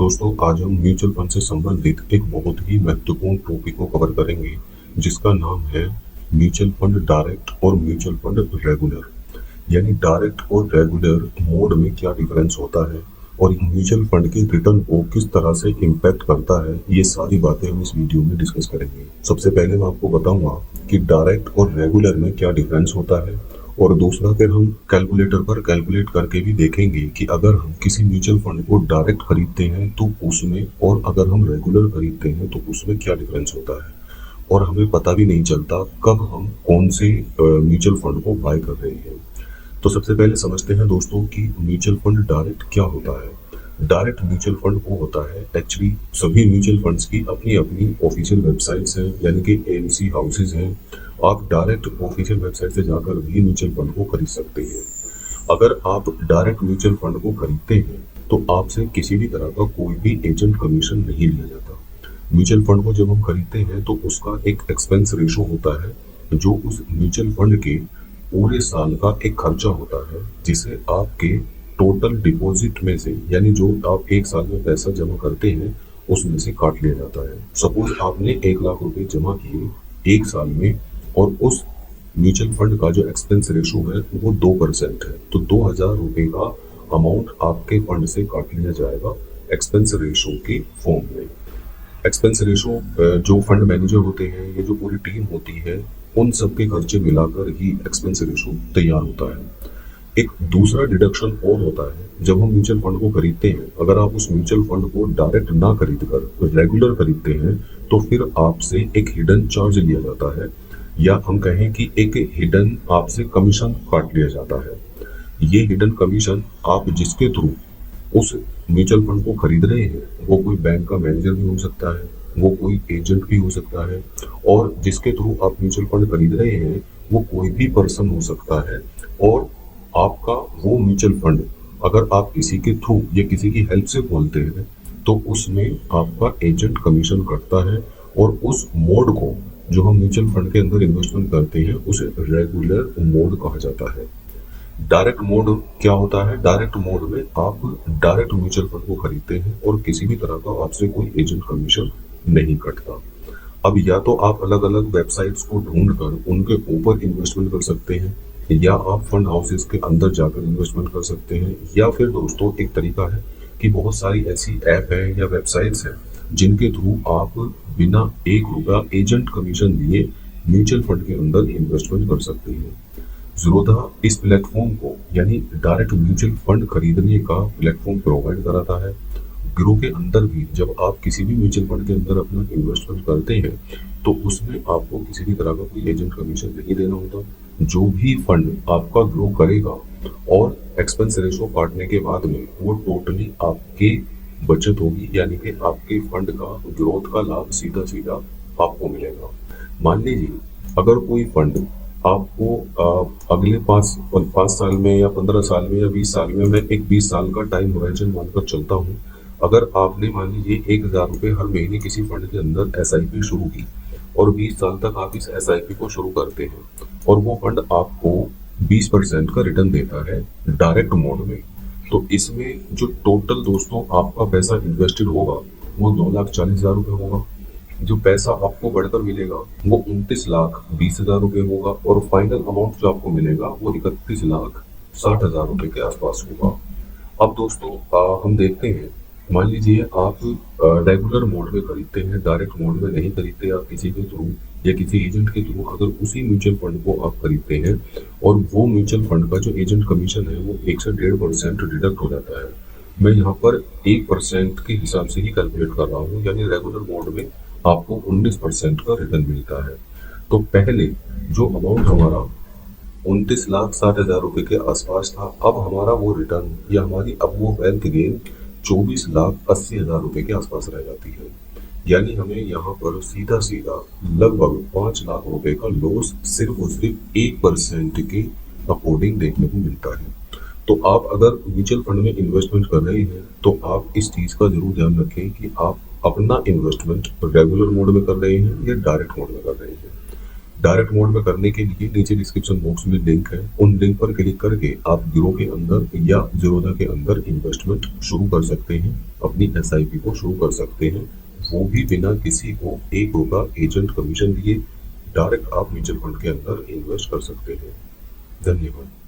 दोस्तों, आज हम म्यूचुअल फंड से संबंधित एक बहुत ही महत्वपूर्ण टॉपिक को कवर करेंगे जिसका नाम है म्यूचुअल फंड डायरेक्ट और म्यूचुअल फंड रेगुलर। यानी डायरेक्ट और रेगुलर मोड में क्या डिफरेंस होता है और म्यूचुअल फंड के रिटर्न को किस तरह से इम्पैक्ट करता है, ये सारी बातें हम इस वीडियो में डिस्कस करेंगे। सबसे पहले मैं आपको बताऊंगा कि डायरेक्ट और रेगुलर में क्या डिफरेंस होता है, और दूसरा फिर हम कैलकुलेटर पर कैलकुलेट करके भी देखेंगे कि अगर हम किसी म्यूचुअल फंड को डायरेक्ट खरीदते हैं तो उसमें, और अगर हम रेगुलर खरीदते हैं तो उसमें क्या डिफरेंस होता है, और हमें पता भी नहीं चलता कब हम कौन से म्यूचुअल फंड को बाय कर रहे हैं। तो सबसे पहले समझते हैं दोस्तों कि म्यूचुअल फंड डायरेक्ट क्या होता है। डायरेक्ट म्यूचुअल फंड वो होता है, एक्चुअली सभी म्यूचुअल फंड्स की अपनी अपनी ऑफिशियल वेबसाइट्स हैं, यानी कि एएमसी हाउसेज हैं। आप डायरेक्ट ऑफिशियल वेबसाइट से जाकर भी म्यूचुअल फंड को खरीद सकते हैं। अगर आप डायरेक्ट म्यूचुअल फंड को खरीदते हैं तो आपसे किसी भी तरह का कोई भी एजेंट कमीशन नहीं लिया जाता। म्यूचुअल फंड को जब हम खरीदते हैं तो उसका एक एक्सपेंस रेशो होता है जो उस म्यूचुअल फंड के पूरे साल का एक खर्चा होता है, जिसे आपके टोटल डिपॉजिट में से, यानी जो आप एक साल में पैसा जमा करते हैं उसमें से काट लिया जाता है। सपोज आपने 1 लाख रुपए जमा किए एक साल में, और उस म्यूचुअल फंड का जो एक्सपेंस रेशो है वो 2% है, तो 2,000 रुपए का अमाउंट आपके फंड से काट लिया जाएगा एक्सपेंस रेशो के फॉर्म में। एक्सपेंस रेशो जो फंड मैनेजर होते हैं, ये जो पूरी टीम होती है, उन सब के खर्चे मिलाकर ही एक्सपेंस रेशो तैयार होता है। एक दूसरा डिडक्शन और होता है जब हम म्यूचुअल फंड को खरीदते हैं। अगर आप उस म्यूचुअल फंड को डायरेक्ट ना खरीद कर रेगुलर खरीदते हैं तो फिर आपसे एक हिडन चार्ज लिया जाता है, या हम कहें कि एक हिडन आपसे कमीशन काट लिया जाता है। ये हिडन कमीशन आप जिसके थ्रू उस म्यूचुअल फंड को खरीद रहे हैं, वो कोई बैंक का मैनेजर भी हो सकता है, वो कोई एजेंट भी हो सकता है, और जिसके थ्रू आप म्यूचुअल फंड खरीद रहे हैं वो कोई भी पर्सन हो सकता है। और आपका वो म्यूचुअल फंड अगर आप किसी के थ्रू या किसी की हेल्प से खोलते हैं तो उसमें आपका एजेंट कमीशन कटता है, और उस मोड को जो हम म्यूचुअल फंड के अंदर इन्वेस्टमेंट करते हैं उसे रेगुलर मोड कहा जाता है। डायरेक्ट मोड क्या होता है? डायरेक्ट मोड में आप डायरेक्ट म्यूचुअल फंड को खरीदते हैं और किसी भी तरह का आपसे कोई एजेंट कमीशन नहीं कटता। अब या तो आप अलग अलग वेबसाइट्स को ढूंढकर उनके ऊपर इन्वेस्टमेंट कर सकते हैं, या आप फंड हाउसेस के अंदर जाकर इन्वेस्टमेंट कर सकते हैं, या फिर दोस्तों एक तरीका है कि बहुत सारी ऐसी ऐप है या वेबसाइट्स हैं जिनके थ्रू आप बिना 1 रुपया एजेंट कमीशन लिए म्यूचुअल फंड के अंदर इन्वेस्टमेंट कर सकते हैं। ज़ीरोधा इस प्लेटफॉर्म को, यानी डायरेक्ट म्यूचुअल फंड खरीदने का प्लेटफॉर्म प्रोवाइड कराता है। ग्रो के अंदर भी जब आप किसी भी म्यूचुअल फंड के अंदर अपना इन्वेस्टमेंट करते हैं तो उसमें आपको किसी भी तरह का कोई एजेंट कमीशन नहीं देना होता। जो भी फंड आपका ग्रो करेगा और एक्सपेंस रेशो काटने के बाद में वो टोटली आपके बचत होगी, यानी कि आपके फंड का ग्रोथ का लाभ सीधा सीधा आपको मिलेगा। मान लीजिए अगर कोई फंड आपको अगले 5 साल में या 15 साल में या 20 साल में, मैं एक 20 साल का टाइम होराइजन मानकर चलता हूँ, अगर आपने मान लीजिए 1,000 रुपये हर महीने किसी फंड के अंदर SIP शुरू की और 20 साल तक आप इस SIP को शुरू करते हैं और वो फंड आपको 20% का रिटर्न देता है डायरेक्ट मोड में, तो इसमें जो टोटल दोस्तों आपका पैसा इन्वेस्टेड होगा वो 2,40,000 रुपये होगा। जो पैसा आपको बढ़कर मिलेगा वो 29,20,000 रुपये होगा, और फाइनल अमाउंट जो आपको मिलेगा वो 31,60,000 रुपये के आसपास होगा। अब दोस्तों हम देखते हैं, मान लीजिए आप रेगुलर मोड में खरीदते हैं, डायरेक्ट मोड में नहीं खरीदते, आप किसी के थ्रू या किसी एजेंट के थ्रू अगर उसी म्यूचुअल फंड को आप खरीदते हैं और वो म्यूचुअल फंड का जो एजेंट कमीशन है वो 1 से 1.5% डिडक्ट हो जाता है। मैं यहाँ पर 1% के हिसाब से ही कैलकुलेट कर रहा हूँ, यानी रेगुलर मोड में आपको 19% का रिटर्न मिलता है। तो पहले जो अमाउंट हमारा 29,60,000 रुपये के आसपास था, अब हमारा वो रिटर्न या हमारी अब वो वेल्थ गेन 24,80,000 रुपये के आसपास रह जाती है। यानी हमें यहाँ पर सीधा सीधा लगभग 5 लाख रुपए का लॉस सिर्फ और सिर्फ 1% के अकॉर्डिंग देखने को मिलता है। तो आप अगर म्यूचुअल फंड में इन्वेस्टमेंट कर रहे हैं तो आप इस चीज़ का जरूर ध्यान रखें कि आप अपना इन्वेस्टमेंट रेगुलर मोड में कर रहे हैं या डायरेक्ट मोड में कर रहे हैं। डायरेक्ट मोड में करने के लिए नीचे डिस्क्रिप्शन बॉक्स में लिंक है, उन लिंक पर क्लिक करके आप गिरो के अंदर या जीरोधा के अंदर इन्वेस्टमेंट शुरू कर सकते हैं, अपनी SIP को शुरू कर सकते हैं, वो भी बिना किसी को ₹1 एजेंट कमीशन दिए। डायरेक्ट आप म्यूचुअल फंड के अंदर इन्वेस्ट कर सकते हैं। धन्यवाद।